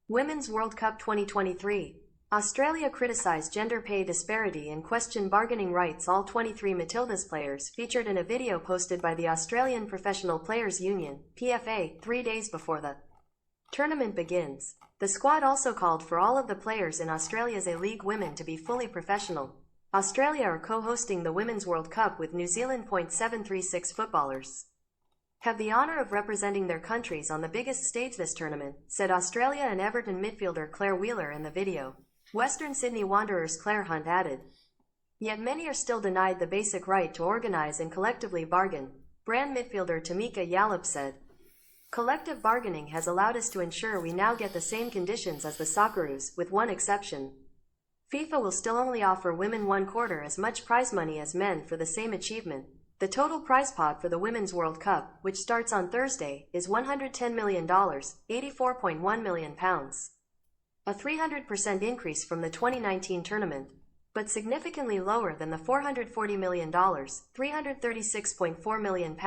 Women's World Cup 2023. Australia criticised gender pay disparity and questioned bargaining rights. All 23 Matildas players featured in a video posted by the Australian Professional Players Union, PFA, 3 days before the tournament begins. The squad also called for all of the players in Australia's A-League women to be fully professional. Australia are co-hosting the Women's World Cup with New Zealand. 736 footballers have the honour of representing their countries on the biggest stage this tournament, said Australia and Everton midfielder Claire Wheeler in the video. Western Sydney Wanderers' Claire Hunt added. Yet many are still denied the basic right to organise and collectively bargain, brand midfielder Tamika Yallop said. Collective bargaining has allowed us to ensure we now get the same conditions as the Socceroos, with one exception. FIFA will still only offer women 1/4 as much prize money as men for the same achievement. The total prize pot for the Women's World Cup, which starts on Thursday, is $110 million, £84.1 million. A 300% increase from the 2019 tournament, but significantly lower than the $440 million, £336.4 million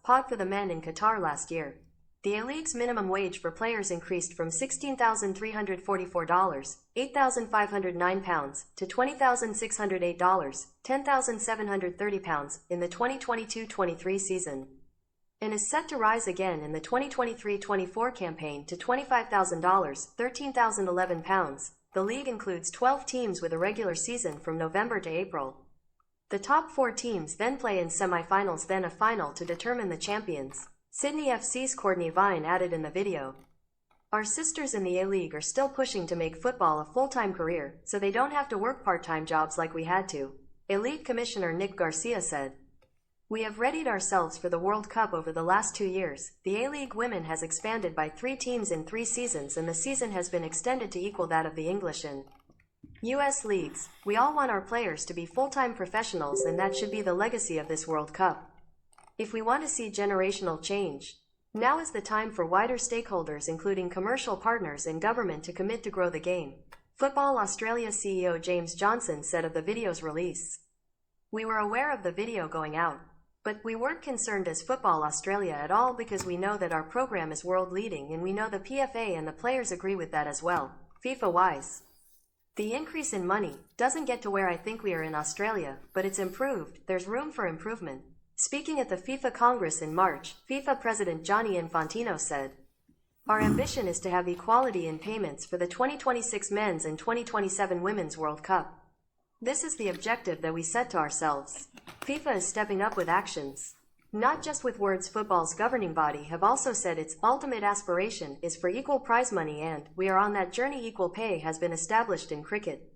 pot for the men in Qatar last year. The A-League's minimum wage for players increased from $16,344, £8,509, to $20,608, £10,730 in the 2022-23 season, and is set to rise again in the 2023-24 campaign to $25,000, £13,011. The league includes 12 teams with a regular season from November to April. The top 4 teams then play in semi-finals, then a final to determine the champions. Sydney FC's Courtney Vine added in the video. Our sisters in the A-League are still pushing to make football a full-time career, so they don't have to work part-time jobs like we had to, A-League Commissioner Nick Garcia said. We have readied ourselves for the World Cup over the last 2 years. The A-League Women has expanded by 3 teams in 3 seasons, and the season has been extended to equal that of the English and US leagues. We all want our players to be full-time professionals, and that should be the legacy of this World Cup. If we want to see generational change, now is the time for wider stakeholders including commercial partners and government to commit to grow the game, Football Australia CEO James Johnson said of the video's release. We were aware of the video going out, but we weren't concerned as Football Australia at all because we know that our program is world-leading and we know the PFA and the players agree with that as well, FIFA-wise. The increase in money doesn't get to where I think we are in Australia, but it's improved. There's room for improvement. Speaking at the FIFA Congress in March, FIFA President Gianni Infantino said, our ambition is to have equality in payments for the 2026 Men's and 2027 Women's World Cup. This is the objective that we set to ourselves. FIFA is stepping up with actions. Not just with words. Football's governing body have also said its ultimate aspiration is for equal prize money, and we are on that journey. Equal pay has been established in cricket,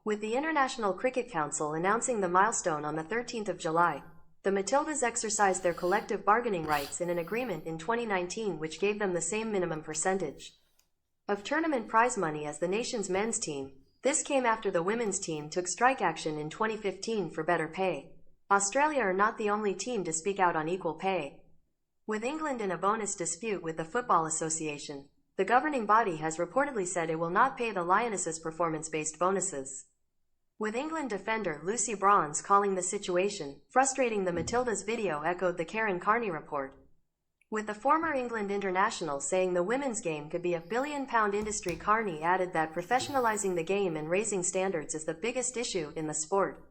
with the International Cricket Council announcing the milestone on the 13th of July. The Matildas exercised their collective bargaining rights in an agreement in 2019 which gave them the same minimum percentage of tournament prize money as the nation's men's team. This came after the women's team took strike action in 2015 for better pay. Australia are not the only team to speak out on equal pay. With England in a bonus dispute with the Football Association, the governing body has reportedly said it will not pay the Lionesses performance-based bonuses, with England defender Lucy Bronze calling the situation frustrating. The Matildas video echoed the Karen Carney report, with the former England international saying the women's game could be a billion-pound industry. Carney added that professionalising the game and raising standards is the biggest issue in the sport.